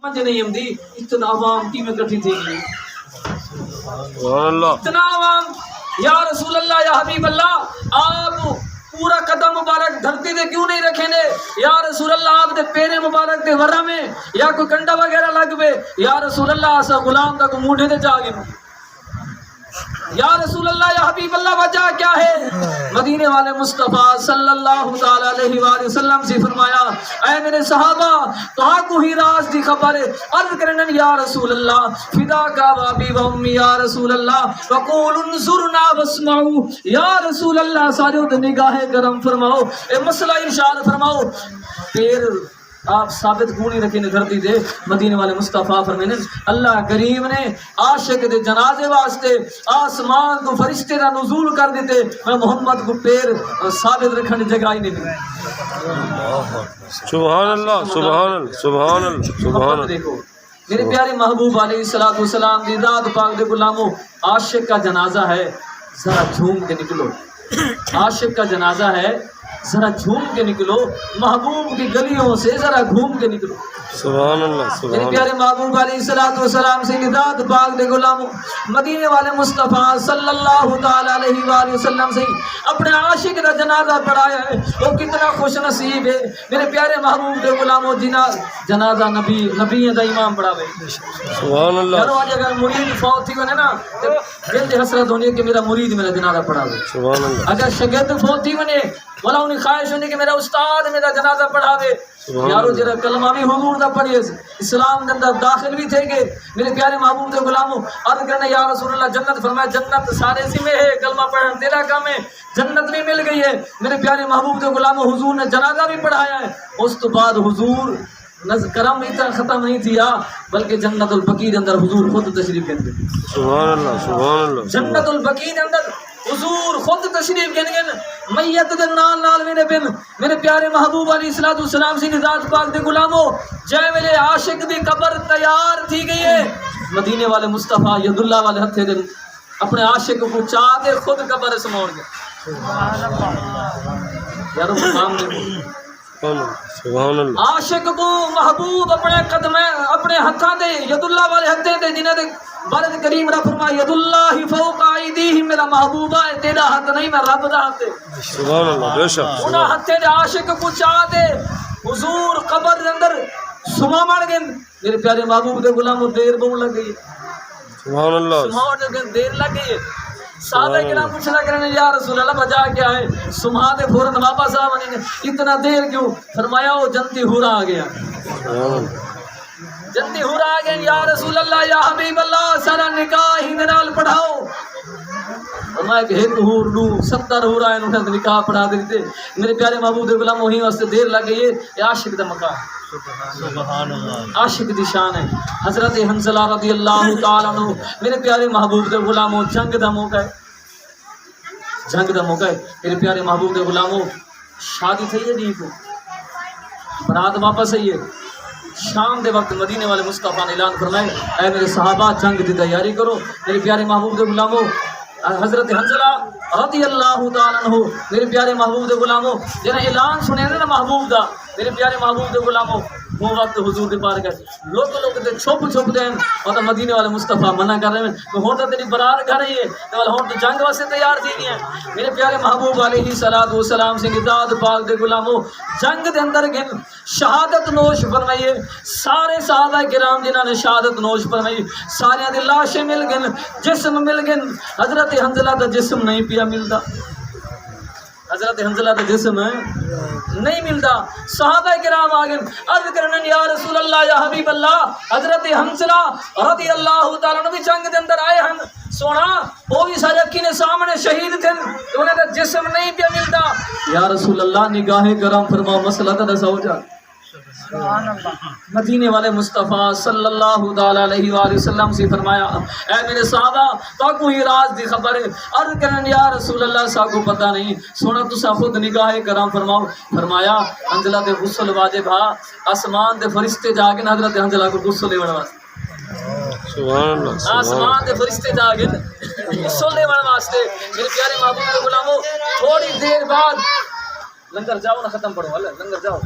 نہیں ہم دی اتنا عوام کی میں کٹھی تھی اتنا عوام یا رسول اللہ یا حبیب اللہ آپ پورا قدم مبارک دھرتی دے کیوں نہیں رکھیں نے یا رسول اللہ آپ دے پیرے مبارک دے ورہ میں یا کوئی کنڈا وغیرہ لگ بے یا رسول اللہ ایسا غلام تک موڑے دے جاگے یا رسول اللہ یا حبیب اللہ وجہ کیا ہے مدینے والے مصطفیٰ صلی اللہ تعالی علیہ وآلہ وسلم سے فرمایا اے میرے صحابہ تو کو ہی راز دی خبر عرض کرنن یا رسول اللہ فدا کا بابی و امی یا رسول اللہ وقول انظرنا واسمعو یا رسول اللہ سارے نگاہ کرم فرماؤ اے مسئلہ ارشاد فرماؤ پھر آپ ثابت گونی رکھیں دھرتی دے مدینے والے مصطفیٰ فرمینے اللہ کریم نے عاشق دے جنازے واسطے آسمان کو فرشتے نہ نزول کر دیتے میں محمد کو پیر ثابت رکھنے جگہ ہی نہیں دی سبحان اللہ سبحان اللہ سبحان اللہ سبحان اللہ دیکھو میرے پیارے محبوب علیہ السلام دی ذات پاک دے غلاموں عاشق کا جنازہ ہے ذرا جھوم کے نکلو عاشق کا جنازہ ہے ذرا جھوم کے نکلو محبوب کی گلیوں سے ذرا گھوم کے نکلو سبحان اللہ سبحان میرے پیارے محبوب علیہ السلام سے ذات پاک دے غلاموں مدینے والے مصطفیٰ صلی اللہ تعالی علیہ وآلہ وسلم سے اپنے عاشق کا جنازہ پڑھایا ہے وہ کتنا خوش نصیب ہے میرے پیارے محبوب دے غلاموں جنازہ نبی دا امام پڑھاوے سبحان اللہ گھروں آج اگر مرید فوت تھی بنے نا دل دی حسرت ہونی ہے کہ میرا مرید میرا جنازہ پڑھاوے سبحان اللہ اگر شاگرد فوت تھی بنے والا انہیں خواہش ہونی کہ میرا استاد میرا جنازہ پڑھاوے یارو جرا کلمہ بھی حضور دا پڑھیے اسلام دے اندر داخل بھی تھے گے میرے پیارے محبوب دے غلاموں عرض کرنے یا رسول اللہ جنت فرمایا جنت سارے سی میں ہے کلمہ پڑھنا تیرا کام ہے جنت بھی مل گئی ہے میرے پیارے محبوب دے غلاموں حضور نے جنازہ بھی پڑھایا ہے اس تو بعد حضور کرم اتنا ختم نہیں تھیا بلکہ جنت البقیع دے اندر حضور خود تشریف گن گئے سبحان اللہ سبحان اللہ جنت البقیع دے اندر حضور خود تشریف گن گن میت دے نال نال میرے بن میرے پیارے محبوب علیہ السلام سی ذات پاک دے غلاموں جے ویلے عاشق دی قبر تیار تھی گئی ہے مدینے والے مصطفیٰ ید اللہ والے ہتھے دے اپنے عاشق کو چاہ دے خود قبر سموڑ گئے یارو مقام دے سبحان اللہ عاشق کو محبوب اپنے قدم اپنے ہتھاں دے ید اللہ والے ہتھے دے جنہیں دے بارد کریم رب فرمایا ید اللہ فوق ایدیہم میرا محبوبہ ہے تیرا ہاتھ نہیں میں رب دا ہاتھ ہے سبحان اللہ بے شک انہاں ہتھے دے عاشق کو چاہ دے حضور قبر دے اندر سما مڑ گئے میرے پیارے محبوب دے غلاموں دیر بہت لگ گئی سبحان اللہ سما دے دیر لگ گئی صحابہ کرام پوچھنا کرنے یا رسول اللہ وجہ کیا ہے سما دے فوراً واپس آ بنیں اتنا دیر کیوں فرمایا وہ جنتی ہورا آ گیا جنتی ہورا آ گیا یا رسول اللہ یا حبیب اللہ سارا نکاح ہی نال پڑھاؤ فرمایا کہ ایک ہور لوں 70 ہورا ہے انہوں نے نکاح پڑھا دیتے میرے پیارے محبوب دے غلام وہیں واسطے دیر لگ گئی ہے عاشق دا مقام سبحان اللہ عاشق دی شان ہے حضرت حنظلہ رضی اللہ تعالیٰ عنہ میرے پیارے محبوب دے غلاموں جنگ دا موقع ہے جنگ دا موقع ہے میرے پیارے محبوب دے غلاموں شادی تھی ہے نہیں کو برات واپس آئی ہے شام دے وقت مدینے والے مصطفیٰ نے اعلان فرمائے اے میرے صحابہ جنگ دی تیاری کرو میرے پیارے محبوب دے غلاموں حضرت حنظلہ رضی اللہ تعالیٰ عنہ میرے پیارے محبوب دے غلاموں جنہیں اعلان سنے نا محبوب دا میرے پیارے محبوب دے غلاموں وہ وقت حضور دے پار گئے لوگ دے چھپ دیں اور مدینے والے مصطفیٰ منع کر رہے ہیں کہ ہون تو تیری برات گھر رہی ہے تو ہون تو جنگ واسطے تیار تھی نہیں ہے میرے پیارے محبوب علیہ السلام سے ذات پاک دے غلاموں جنگ دے اندر گن شہادت نوش فرمائیے سارے صحابہ کرام جنہاں نے شہادت نوش فرمائی سارے دی لاشیں مل گن جسم مل گن حضرت حنظلہ دا جسم نہیں پیا ملتا حضرت حنظلہ دا جسم نہیں ملتا صحابہ کرام آگئے عرض کرنے یا رسول اللہ یا حبیب اللہ حضرت حنظلہ رضی اللہ تعالیٰ عنہ بھی جنگ دے اندر آئے ہیں سونا وہ بھی سارے اکی نے سامنے شہید تھے انہیں دا جسم نہیں پیا ملتا یا رسول اللہ نگاہ کرام فرماؤ مسئلہ تا دسا ہو جا مدینے والے مصطفیٰ صلی اللہ علیہ وآلہ وسلم سے فرمایا اے میرے صحابہ تو کوئی راز دی خبر ہے عرض کرن یا رسول اللہ صاحب کو پتہ نہیں سونا تسا خود نگاہ کرام فرماؤ فرمایا حنظلہ دے غسل واجب ہا آسمان دے فرشتے جا کے حضرت حنظلہ کو غسل لے واسطے سبحان اللہ آسمان دے فرشتے جا کے غسل لے واسطے میرے پیارے محبوب دے غلاموں تھوڑی دیر بعد لنگر جاؤ نہ ختم پڑھو لنگر جاؤ